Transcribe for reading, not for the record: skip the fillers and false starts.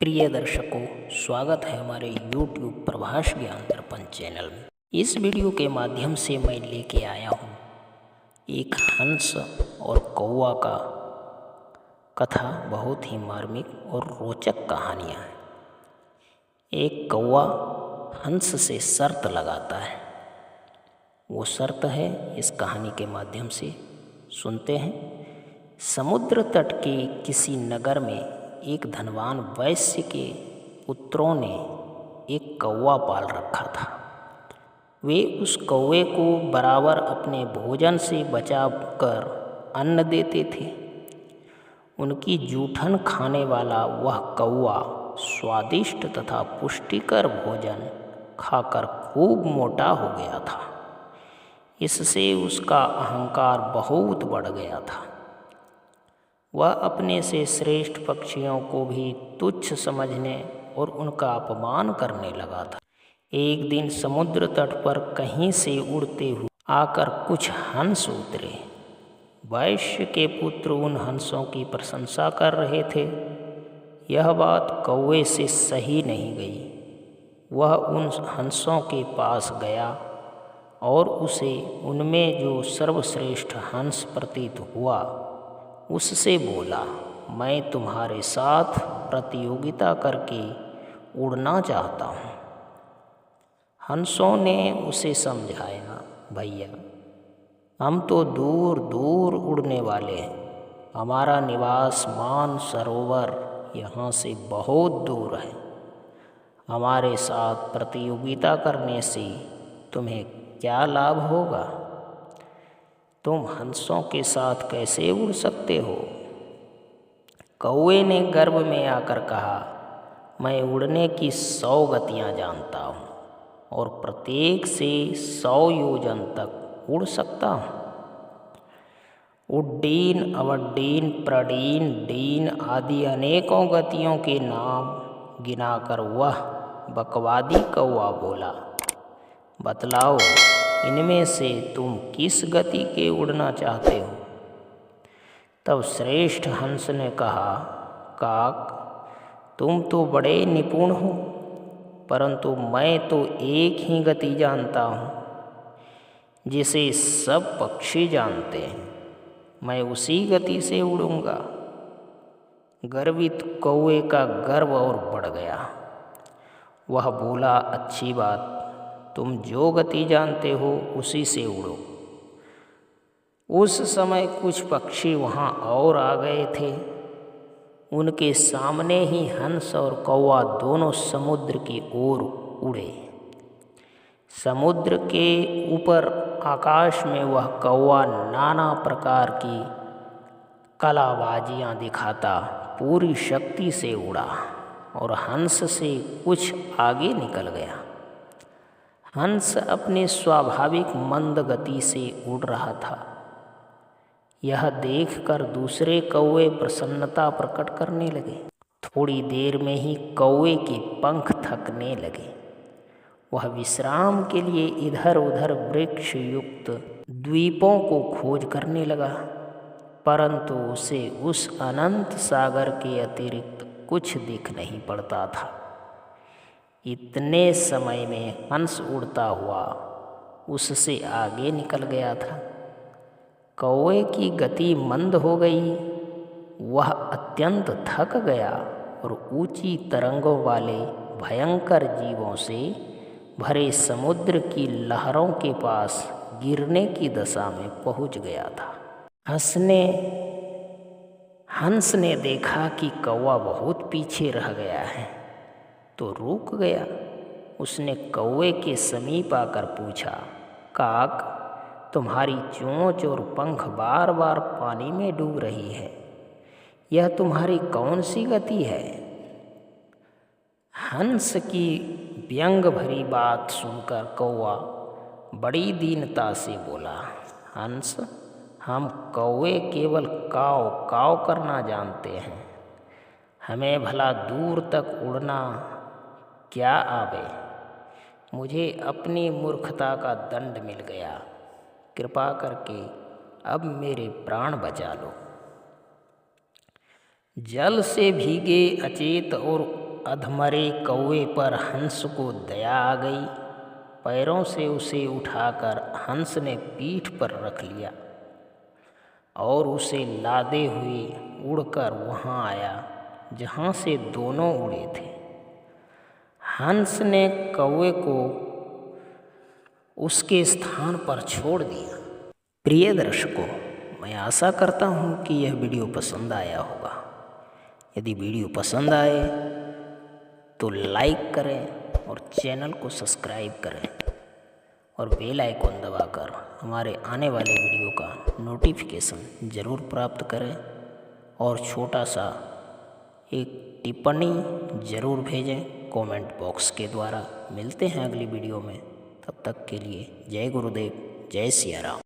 प्रिय दर्शकों, स्वागत है हमारे YouTube प्रभास ज्ञान दर्पण चैनल में। इस वीडियो के माध्यम से मैं लेके आया हूँ एक हंस और कौवा का कथा। बहुत ही मार्मिक और रोचक कहानियाँ हैं। एक कौवा हंस से शर्त लगाता है। वो शर्त है, इस कहानी के माध्यम से सुनते हैं। समुद्र तट के किसी नगर में एक धनवान वैश्य के पुत्रों ने एक कौवा पाल रखा था। वे उस कौवे को बराबर अपने भोजन से बचा कर अन्न देते थे। उनकी जूठन खाने वाला वह कौवा स्वादिष्ट तथा पुष्टिकर भोजन खाकर खूब मोटा हो गया था। इससे उसका अहंकार बहुत बढ़ गया था। वह अपने से श्रेष्ठ पक्षियों को भी तुच्छ समझने और उनका अपमान करने लगा था। एक दिन समुद्र तट पर कहीं से उड़ते हुए आकर कुछ हंस उतरे। वैश्य के पुत्र उन हंसों की प्रशंसा कर रहे थे। यह बात कौवे से सही नहीं गई। वह उन हंसों के पास गया और उसे उनमें जो सर्वश्रेष्ठ हंस प्रतीत हुआ उससे बोला, मैं तुम्हारे साथ प्रतियोगिता करके उड़ना चाहता हूँ। हंसों ने उसे समझाया, भैया हम तो दूर दूर उड़ने वाले हैं। हमारा निवास मान सरोवर यहाँ से बहुत दूर है। हमारे साथ प्रतियोगिता करने से तुम्हें क्या लाभ होगा? तुम हंसों के साथ कैसे उड़ सकते हो? कौवे ने गर्व में आकर कहा, मैं उड़ने की 100 गतियाँ जानता हूँ और प्रत्येक से 100 योजन तक उड़ सकता हूँ। उड्डीन, अवड्डीन, प्रडीन, डीन आदि अनेकों गतियों के नाम गिनाकर वह बकवादी कौवा बोला, बतलाओ इनमें से तुम किस गति के उड़ना चाहते हो? तब श्रेष्ठ हंस ने कहा, काक तुम तो बड़े निपुण हो, परंतु मैं तो एक ही गति जानता हूँ जिसे सब पक्षी जानते हैं। मैं उसी गति से उड़ूंगा। गर्वित कौवे का गर्व और बढ़ गया। वह बोला, अच्छी बात, तुम जो गति जानते हो उसी से उड़ो। उस समय कुछ पक्षी वहाँ और आ गए थे। उनके सामने ही हंस और कौवा दोनों समुद्र की ओर उड़े। समुद्र के ऊपर आकाश में वह कौवा नाना प्रकार की कलाबाजियाँ दिखाता पूरी शक्ति से उड़ा और हंस से कुछ आगे निकल गया। हंस अपने स्वाभाविक मंद गति से उड़ रहा था। यह देखकर दूसरे कौवे प्रसन्नता प्रकट करने लगे। थोड़ी देर में ही कौवे के पंख थकने लगे। वह विश्राम के लिए इधर उधर वृक्ष युक्त द्वीपों को खोज करने लगा, परंतु उसे उस अनंत सागर के अतिरिक्त कुछ दिख नहीं पड़ता था। इतने समय में हंस उड़ता हुआ उससे आगे निकल गया था। कौवे की गति मंद हो गई। वह अत्यंत थक गया और ऊंची तरंगों वाले भयंकर जीवों से भरे समुद्र की लहरों के पास गिरने की दशा में पहुंच गया था। हंस ने देखा कि कौवा बहुत पीछे रह गया है तो रुक गया। उसने कौवे के समीप आकर पूछा, काक तुम्हारी चोंच और पंख बार बार पानी में डूब रही है। यह तुम्हारी कौन सी गति है? हंस की व्यंग भरी बात सुनकर कौवा बड़ी दीनता से बोला, हंस हम कौवे केवल काव काव करना जानते हैं। हमें भला दूर तक उड़ना क्या आवे? मुझे अपनी मूर्खता का दंड मिल गया। कृपा करके अब मेरे प्राण बचा लो। जल से भीगे अचेत और अधमरे कौवे पर हंस को दया आ गई। पैरों से उसे उठाकर हंस ने पीठ पर रख लिया और उसे लादे हुए उड़कर वहाँ आया जहाँ से दोनों उड़े थे। हंस ने कौवे को उसके स्थान पर छोड़ दिया। प्रिय दर्शकों, मैं आशा करता हूँ कि यह वीडियो पसंद आया होगा। यदि वीडियो पसंद आए तो लाइक करें और चैनल को सब्सक्राइब करें और बेल आइकॉन दबाकर हमारे आने वाले वीडियो का नोटिफिकेशन ज़रूर प्राप्त करें और छोटा सा एक टिप्पणी ज़रूर भेजें कमेंट बॉक्स के द्वारा। मिलते हैं अगली वीडियो में, तब तक के लिए जय गुरुदेव, जय सिया राम।